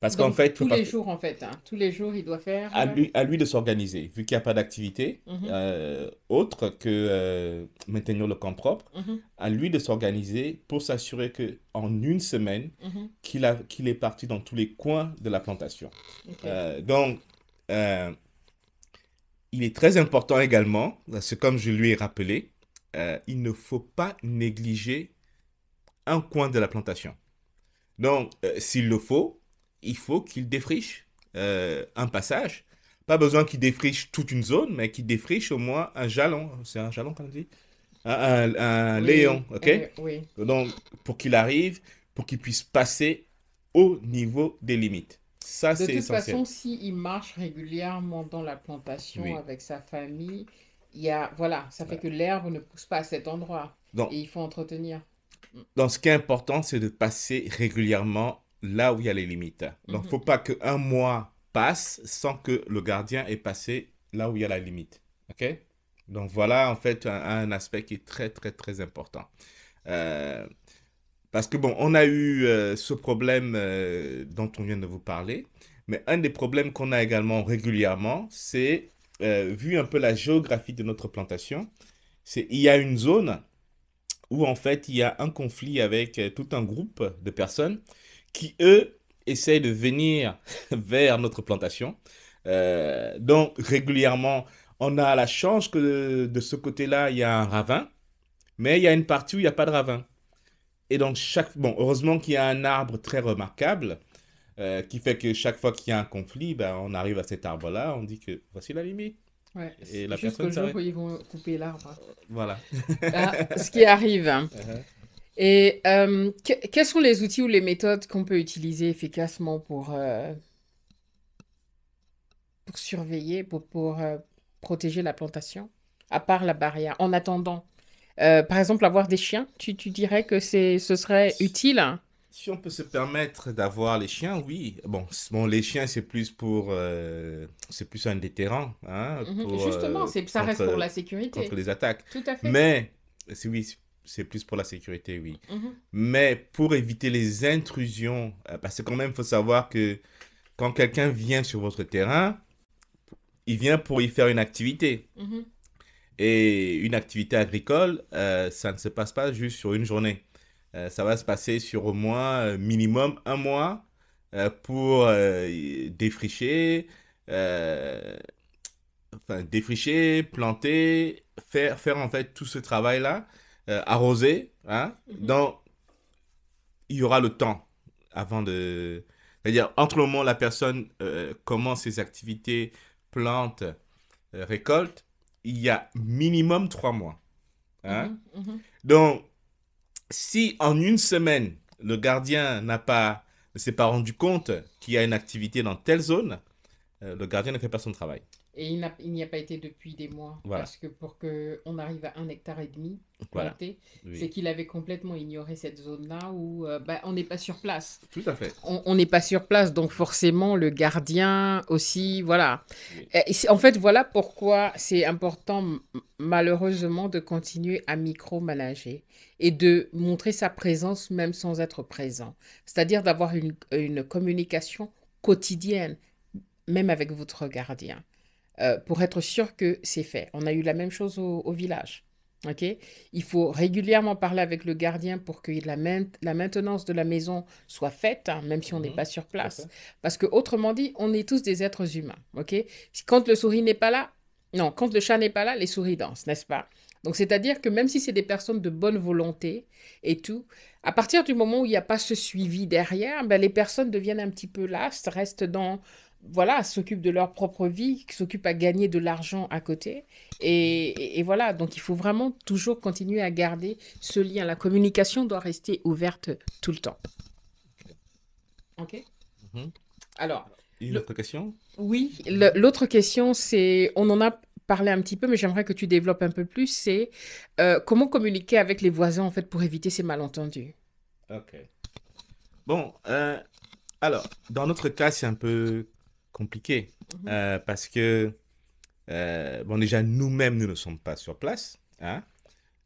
Parce qu'en Donc, fait, il peut tous pas les jours, en fait, hein. Tous les jours, il doit faire... à lui de s'organiser, vu qu'il n'y a pas d'activité mhm, autre que maintenir le camp propre, mhm, à lui de s'organiser pour s'assurer que en une semaine, mhm. qu'il est parti dans tous les coins de la plantation. Ok. Donc, euh, il est très important également, c'est comme je lui ai rappelé, il ne faut pas négliger un coin de la plantation. Donc, s'il le faut, il faut qu'il défriche un passage. Pas besoin qu'il défriche toute une zone, mais qu'il défriche au moins un jalon. C'est un jalon, comme on dit? Un léon, Oui, ok? oui. Donc, pour qu'il arrive, pour qu'il puisse passer au niveau des limites. Ça, De c'est toute essentiel. façon, s'il marche régulièrement dans la plantation Oui. avec sa famille, il y a, voilà, ça fait Voilà. que l'herbe ne pousse pas à cet endroit Donc, et il faut entretenir. Mm, ce qui est important, c'est de passer régulièrement là où il y a les limites. Donc, il ne mhm, faut pas qu'un mois passe sans que le gardien ait passé là où il y a la limite. OK? Donc, voilà en fait un aspect qui est très, très, très important. Euh, Parce que, bon, on a eu ce problème dont on vient de vous parler, mais un des problèmes qu'on a également régulièrement, c'est, vu un peu la géographie de notre plantation, c'est il y a une zone où en fait il y a un conflit avec tout un groupe de personnes qui, eux, essayent de venir vers notre plantation. Donc régulièrement, on a la chance que de ce côté-là, il y a un ravin, mais il y a une partie où il n'y a pas de ravin. Et donc, bon, heureusement qu'il y a un arbre très remarquable qui fait que chaque fois qu'il y a un conflit, ben, on arrive à cet arbre-là, on dit que voici la limite. ouais, Et la jusqu'au personne jour où s'arrête. ils vont couper l'arbre. Voilà. Ah, ce qui arrive, hein. Uh-huh. Et quels sont les outils ou les méthodes qu'on peut utiliser efficacement pour surveiller, pour protéger la plantation, à part la barrière, en attendant? Par exemple, avoir des chiens, tu dirais que ce serait utile? Hein. Si on peut se permettre d'avoir les chiens, oui. Bon, bon, les chiens, c'est plus un déterrant, hein, Mhm. Justement, ça reste pour la contre sécurité. les attaques. Tout à fait. Mais, oui, c'est plus pour la sécurité, oui. Mhm, Mais pour éviter les intrusions, parce que quand même, il faut savoir que quand quelqu'un vient sur votre terrain, il vient pour y faire une activité. mhm, Et une activité agricole, ça ne se passe pas juste sur une journée. Ça va se passer sur au moins minimum un mois pour défricher, euh, défricher, planter, faire en fait tout ce travail-là, arroser. Hein. mhm, Donc, il y aura le temps avant de... C'est-à-dire, entre le moment où la personne commence ses activités, plante, récolte, il y a minimum 3 mois. Hein? mhm, mhm. Donc, si en une semaine, le gardien ne s'est pas rendu compte qu'il y a une activité dans telle zone, le gardien ne fait pas son travail. Et il n'y a pas été depuis des mois, Voilà, parce que pour qu'on arrive à 1,5 hectare voilà, planté, c'est oui, qu'il avait complètement ignoré cette zone-là où bah, on n'est pas sur place. tout à fait. On n'est pas sur place, donc forcément le gardien aussi, voilà. Oui. En fait, voilà pourquoi c'est important, malheureusement, de continuer à micromanager et de montrer sa présence même sans être présent. C'est-à-dire d'avoir une communication quotidienne, même avec votre gardien, pour être sûr que c'est fait. On a eu la même chose au village. Ok. Il faut régulièrement parler avec le gardien pour que la maintenance de la maison soit faite, hein, même si on n'est Mhm, pas sur tout à place. fait. Parce que, autrement dit, on est tous des êtres humains. Ok. Quand le souris n'est pas là, non, quand le chat n'est pas là, les souris dansent, n'est-ce pas? Donc, c'est-à-dire que même si c'est des personnes de bonne volonté et tout, à partir du moment où il n'y a pas ce suivi derrière, ben, les personnes deviennent un petit peu lastes, restent dans, voilà, s'occupent de leur propre vie, s'occupent à gagner de l'argent à côté. Et voilà, donc il faut vraiment toujours continuer à garder ce lien. La communication doit rester ouverte tout le temps. OK? Mhm. Alors, Alors, une le- autre question? oui, Mhm. l'autre question, c'est, on en a parlé un petit peu, mais j'aimerais que tu développes un peu plus, c'est comment communiquer avec les voisins, en fait, pour éviter ces malentendus. Ok. Bon, alors, dans notre cas, c'est un peu compliqué Mhm, parce que, bon, déjà, nous-mêmes, nous ne sommes pas sur place. Hein.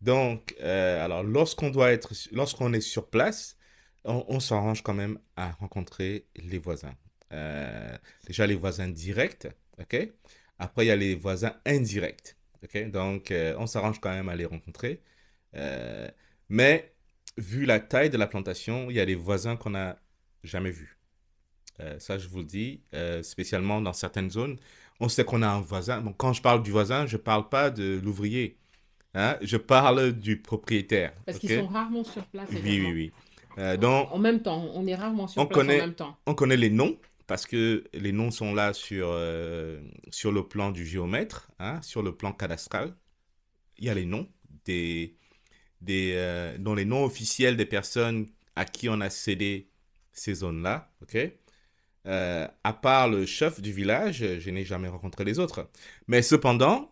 Donc, alors, lorsqu'on est sur place, on s'arrange quand même à rencontrer les voisins. Déjà les voisins directs, ok? Après, il y a les voisins indirects, ok? Donc, on s'arrange quand même à les rencontrer. Euh, mais, vu la taille de la plantation, il y a des voisins qu'on n'a jamais vus. Ça, je vous le dis, spécialement dans certaines zones. On sait qu'on a un voisin. Bon, quand je parle du voisin, je ne parle pas de l'ouvrier. Hein? Je parle du propriétaire. Parce qu'ils Ok? sont rarement sur place Oui, oui, également. oui. Donc, En même temps, on est rarement on sur place en connaît, même temps. on connaît les noms parce que les noms sont là sur le plan du géomètre, hein, sur le plan cadastral. Il y a les noms dont les noms officiels des personnes à qui on a cédé ces zones-là. Ok? À part le chef du village, je n'ai jamais rencontré les autres. Mais cependant,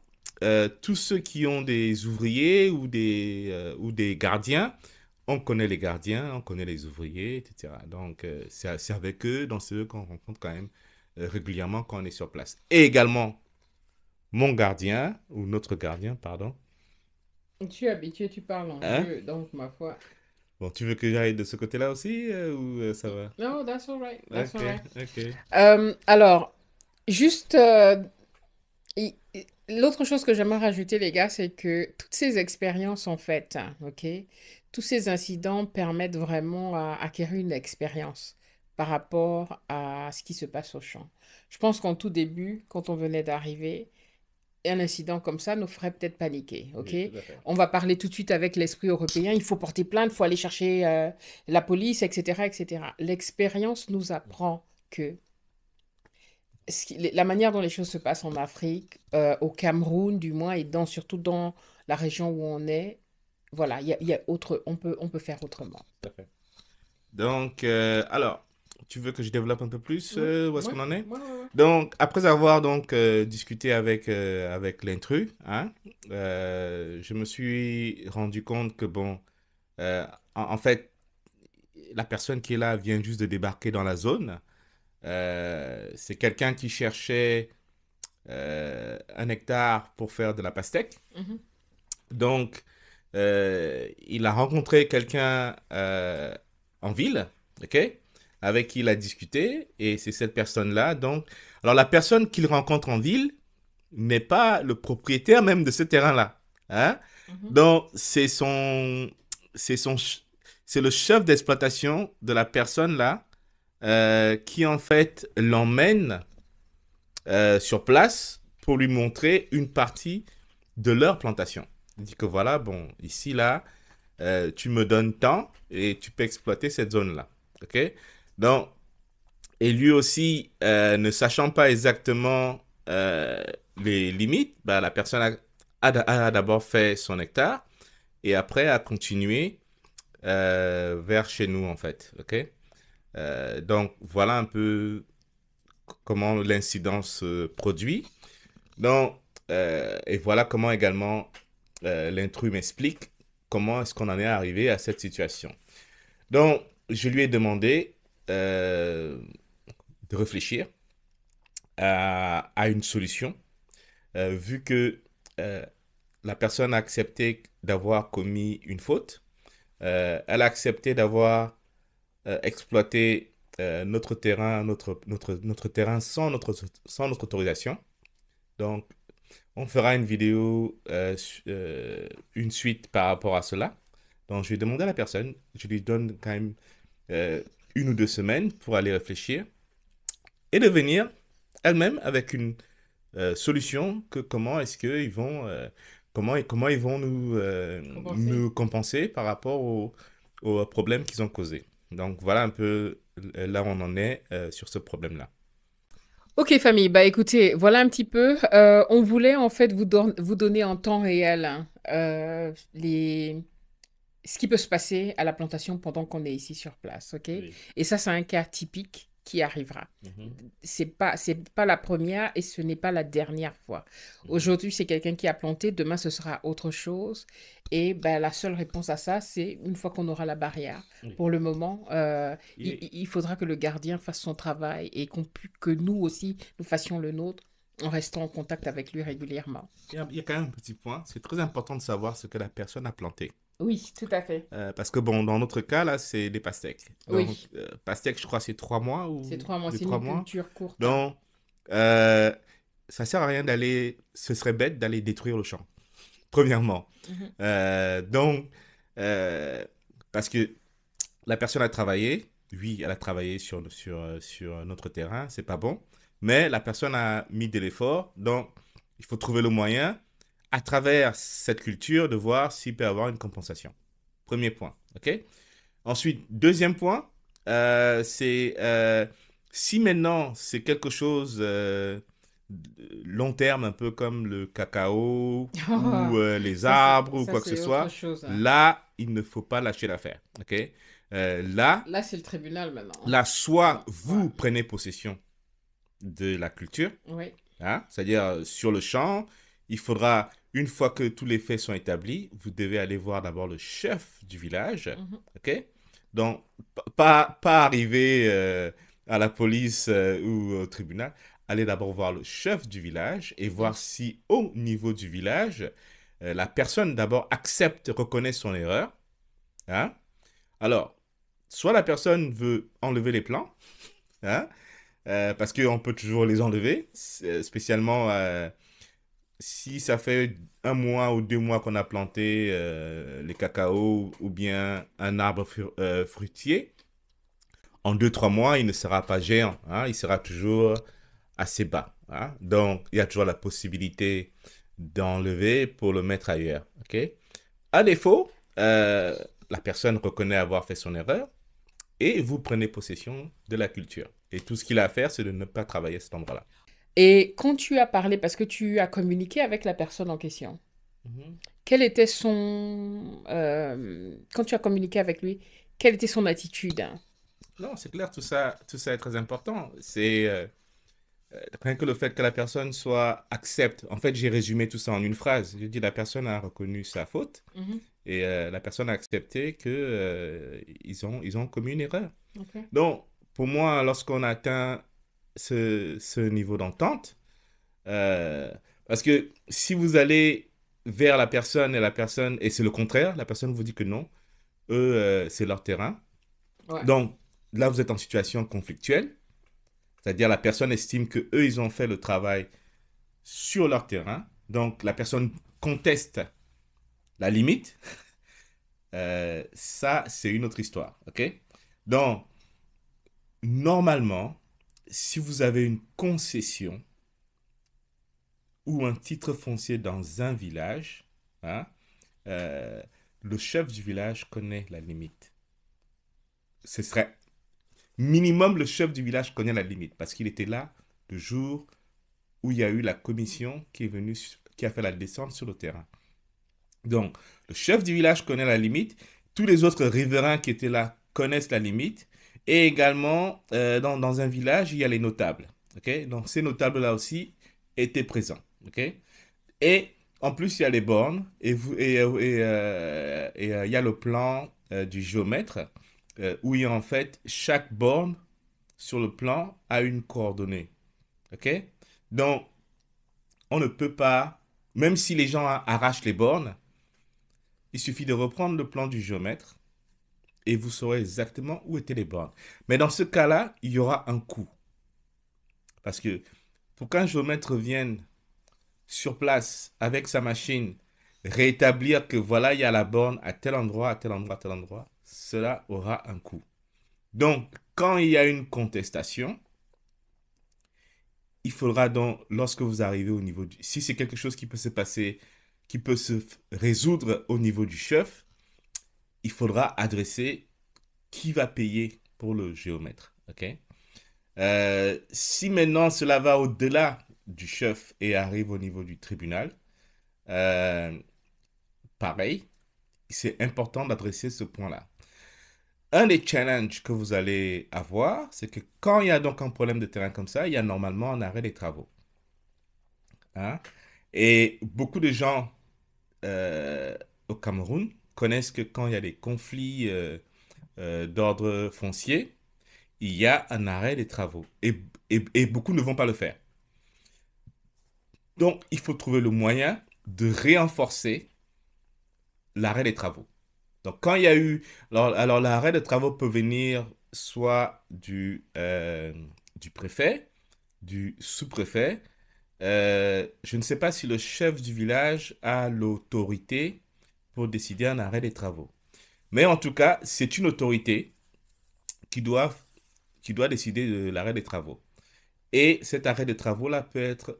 tous ceux qui ont des ouvriers ou des gardiens, on connaît les gardiens, on connaît les ouvriers, etc. Donc, c'est avec eux, dans ceux qu'on rencontre quand même régulièrement quand on est sur place. Et également, mon gardien, ou notre gardien, pardon. Tu es habitué, tu parles en Hein? jeu, donc ma foi. Bon, tu veux que j'aille de ce côté-là aussi ou ça va? No, that's all right. That's Ok, all right. ok. Alors, juste, l'autre chose que j'aimerais rajouter, les gars, c'est que toutes ces expériences, en fait, hein, ok, tous ces incidents permettent vraiment à acquérir une expérience par rapport à ce qui se passe au champ. Je pense qu'en tout début, quand on venait d'arriver, un incident comme ça nous ferait peut-être paniquer, ok? Oui, tout à fait. On va parler tout de suite avec l'esprit européen, il faut porter plainte, il faut aller chercher la police, etc., etc. L'expérience nous apprend que la manière dont les choses se passent en Afrique, au Cameroun du moins, et surtout dans la région où on est, voilà, on peut faire autrement. Tout à fait. Donc, alors, tu veux que je développe un peu plus Oui, où est-ce oui, qu'on en est? oui, oui. Donc, après avoir donc discuté avec l'intrus, hein, je me suis rendu compte que bon, en fait, la personne qui est là vient juste de débarquer dans la zone. C'est quelqu'un qui cherchait 1 hectare pour faire de la pastèque. Mhm. Donc, il a rencontré quelqu'un en ville, ok, avec qui il a discuté, et c'est cette personne-là. Donc, alors la personne qu'il rencontre en ville n'est pas le propriétaire même de ce terrain-là, hein? Mhm. Donc, c'est c'est le chef d'exploitation de la personne là qui en fait l'emmène sur place pour lui montrer une partie de leur plantation. Il dit que voilà, bon, ici, là, tu me donnes tant et tu peux exploiter cette zone-là. OK? Donc, et lui aussi, ne sachant pas exactement les limites, bah, la personne a d'abord fait son hectare et après a continué vers chez nous, en fait. OK? Donc, voilà un peu comment l'incident se produit. Donc, et voilà comment également l'intrus m'explique comment est-ce qu'on en est arrivé à cette situation. Donc, je lui ai demandé de réfléchir à une solution, vu que la personne a accepté d'avoir commis une faute, elle a accepté d'avoir exploité notre terrain, notre terrain sans notre autorisation. Donc, on fera une vidéo, une suite par rapport à cela. Donc, je vais demander à la personne, je lui donne quand même 1 ou 2 semaines pour aller réfléchir et de venir elle-même avec une solution que comment est-ce qu'ils vont, comment ils vont Compenser. nous compenser par rapport aux problèmes qu'ils ont causés. Donc, voilà un peu là où on en est sur ce problème-là. Ok famille, bah écoutez, voilà un petit peu. On voulait en fait vous donner en temps réel hein, ce qui peut se passer à la plantation pendant qu'on est ici sur place, ok? Oui. Et ça, c'est un cas typique qui arrivera. Mhm. C'est pas la première et ce n'est pas la dernière fois. Aujourd'hui, c'est quelqu'un qui a planté, demain, ce sera autre chose. Et ben, la seule réponse à ça, c'est une fois qu'on aura la barrière. Oui. Pour le moment, Et- il faudra que le gardien fasse son travail et que nous aussi, nous fassions le nôtre en restant en contact avec lui régulièrement. Il y a quand même un petit point. C'est très important de savoir ce que la personne a planté. Oui, tout à fait. Parce que, bon, dans notre cas, là, c'est des pastèques. Donc, Oui, pastèques, je crois, c'est 3 mois c'est ou 3 mois, de c'est trois une mois. culture courte. Donc, euh, ça sert à rien d'aller... Ce serait bête d'aller détruire le champ, premièrement. Mhm. Donc, euh, parce que la personne a travaillé, oui, elle a travaillé sur notre terrain, c'est pas bon, mais la personne a mis de l'effort, donc il faut trouver le moyen, à travers cette culture, de voir s'il peut avoir une compensation. Premier point, ok? Ensuite, deuxième point, c'est si maintenant c'est quelque chose long terme, un peu comme le cacao ou les arbres ou Ça, quoi que ce c'est autre soit, chose, hein. là, il ne faut pas lâcher l'affaire. Ok? Là, Là, c'est le tribunal maintenant, hein. là, soit Bon, ouais. vous prenez possession de la culture, Oui. hein, c'est-à-dire sur le champ, il faudra, une fois que tous les faits sont établis, vous devez aller voir d'abord le chef du village. Mhm. Ok? Donc, pas arriver à la police ou au tribunal. Allez d'abord voir le chef du village et Bien voir sûr. si au niveau du village, la personne d'abord accepte, reconnaît son erreur. Hein? Alors, soit la personne veut enlever les plants, hein, parce qu'on peut toujours les enlever, spécialement si ça fait 1 mois ou 2 mois qu'on a planté les cacao ou bien un arbre fruitier. En 2, 3 mois, il ne sera pas géant, hein, il sera toujours assez bas. Hein. Donc, il y a toujours la possibilité d'enlever pour le mettre ailleurs. Ok? À défaut, la personne reconnaît avoir fait son erreur et vous prenez possession de la culture. Et tout ce qu'il a à faire, c'est de ne pas travailler à cet endroit-là. Et quand tu as parlé, parce que tu as communiqué avec la personne en question, Mhm. quel était quand tu as communiqué avec lui, quelle était son attitude, hein? Non, c'est clair, tout ça est très important. C'est rien que le fait que la personne soit accepte. En fait, j'ai résumé tout ça en une phrase. J'ai dit la personne a reconnu sa faute Mhm. et la personne a accepté que ils ont commis une erreur. Ok. Donc, pour moi, lorsqu'on atteint ce niveau d'entente, euh, parce que si vous allez vers la personne, et c'est le contraire, la personne vous dit que non, eux, c'est leur terrain. Ouais. Donc, là, vous êtes en situation conflictuelle, c'est-à-dire la personne estime que eux, ils ont fait le travail sur leur terrain. Donc, la personne conteste la limite. Ça, c'est une autre histoire. OK? Donc, normalement, si vous avez une concession ou un titre foncier dans un village, hein, euh, le chef du village connaît la limite. Ce serait minimum le chef du village connaît la limite parce qu'il était là le jour où il y a eu la commission qui est venue, qui a fait la descente sur le terrain. Donc, le chef du village connaît la limite, tous les autres riverains qui étaient là connaissent la limite, et également, dans un village, il y a les notables. Ok? Donc, ces notables-là aussi étaient présents. Ok? Et en plus, il y a les bornes, il y a le plan du géomètre, où il y a en fait chaque borne sur le plan a une coordonnée. Ok? Donc, on ne peut pas, même si les gens arrachent les bornes, il suffit de reprendre le plan du géomètre et vous saurez exactement où étaient les bornes. Mais dans ce cas-là, il y aura un coût. Parce que pour qu'un géomètre vienne sur place avec sa machine, rétablir que voilà, il y a la borne à tel endroit, à tel endroit, à tel endroit, cela aura un coût. Donc, quand il y a une contestation, il faudra donc, lorsque vous arrivez au niveau du... Si c'est quelque chose qui peut se passer, qui peut se résoudre au niveau du chef, il faudra adresser qui va payer pour le géomètre. Ok? Si maintenant cela va au-delà du chef et arrive au niveau du tribunal, euh, pareil, c'est important d'adresser ce point-là. Un des challenges que vous allez avoir, c'est que quand il y a donc un problème de terrain comme ça, il y a normalement un arrêt des travaux. Hein? Et beaucoup de gens au Cameroun connaissent que quand il y a des conflits d'ordre foncier, il y a un arrêt des travaux. Et beaucoup ne vont pas le faire. Donc, il faut trouver le moyen de renforcer l'arrêt des travaux. Donc, quand il y a eu... Alors l'arrêt de travaux peut venir soit du préfet, du sous-préfet. Je ne sais pas si le chef du village a l'autorité pour décider un arrêt des travaux. Mais en tout cas, c'est une autorité qui doit décider de l'arrêt des travaux. Et cet arrêt de travaux-là peut être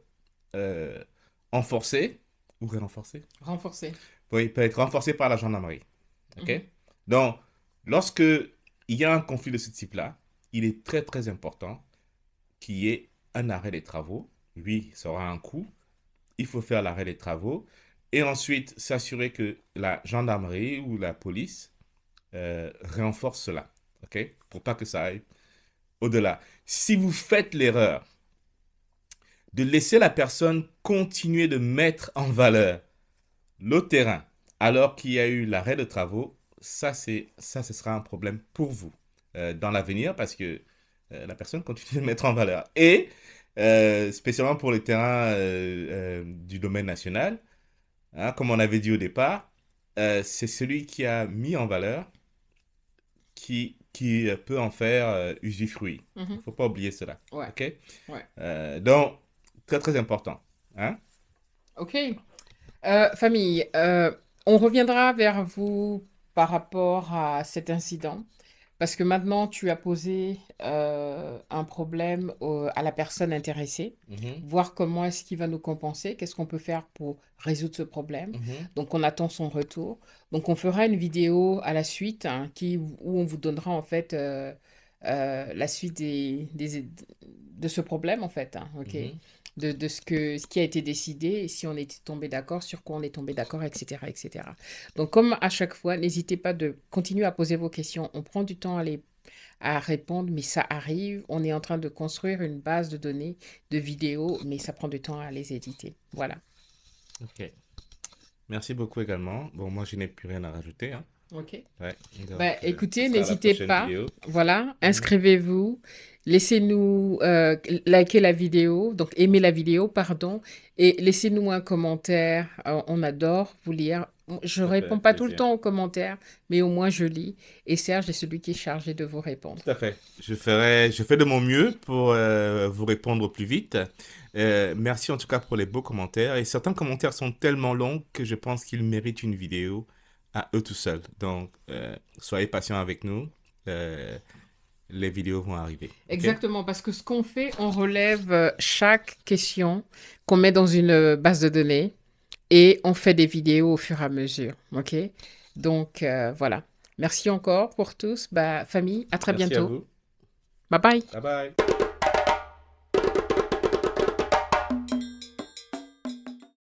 renforcé ou renforcé. Renforcé. Oui, il peut être renforcé par la gendarmerie. OK? Mhm. Donc, lorsque il y a un conflit de ce type-là, il est très, très important qu'il y ait un arrêt des travaux. Oui, ça aura un coût. Il faut faire l'arrêt des travaux. Et ensuite, s'assurer que la gendarmerie ou la police renforce cela. OK? Pour pas que ça aille au-delà. Si vous faites l'erreur de laisser la personne continuer de mettre en valeur le terrain alors qu'il y a eu l'arrêt de travaux, ça, ce sera un problème pour vous dans l'avenir parce que la personne continue de mettre en valeur. Et spécialement pour les terrains du domaine national, hein, comme on avait dit au départ, c'est celui qui a mis en valeur qui peut en faire usufruit. Il ne faut pas oublier cela. Ouais. OK? Ouais. Donc, très, très important. Hein? OK. Famille, on reviendra vers vous par rapport à cet incident. Parce que maintenant, tu as posé un problème à la personne intéressée, voir comment est-ce qu'il va nous compenser, qu'est-ce qu'on peut faire pour résoudre ce problème. Donc, on attend son retour. Donc, on fera une vidéo à la suite hein, où on vous donnera en fait la suite de ce problème en fait. Hein, ok? De ce qui a été décidé et si on était tombé d'accord, sur quoi on est tombé d'accord, etc., etc. Donc, comme à chaque fois, n'hésitez pas de continuer à poser vos questions. On prend du temps à répondre, mais ça arrive. On est en train de construire une base de données, de vidéos, mais ça prend du temps à les éditer. Voilà. OK. Merci beaucoup également. Bon, moi, je n'ai plus rien à rajouter. Hein. OK. Ouais, donc, écoutez, ce sera la n'hésitez prochaine pas. vidéo. Voilà, inscrivez-vous. Laissez-nous liker la vidéo, donc aimez la vidéo, pardon, et laissez-nous un commentaire. On adore vous lire. Je ne réponds pas tout le temps aux commentaires, mais au moins je lis. Et Serge est celui qui est chargé de vous répondre. Tout à fait. Je fais de mon mieux pour vous répondre au plus vite. Merci en tout cas pour les beaux commentaires. Et certains commentaires sont tellement longs que je pense qu'ils méritent une vidéo à eux tout seuls. Donc, soyez patients avec nous. Les vidéos vont arriver. Exactement, parce que ce qu'on fait, on relève chaque question qu'on met dans une base de données et on fait des vidéos au fur et à mesure. OK? Donc, voilà. Merci encore pour tous. Famille, à très bientôt. Merci à vous. Bye bye. Bye bye.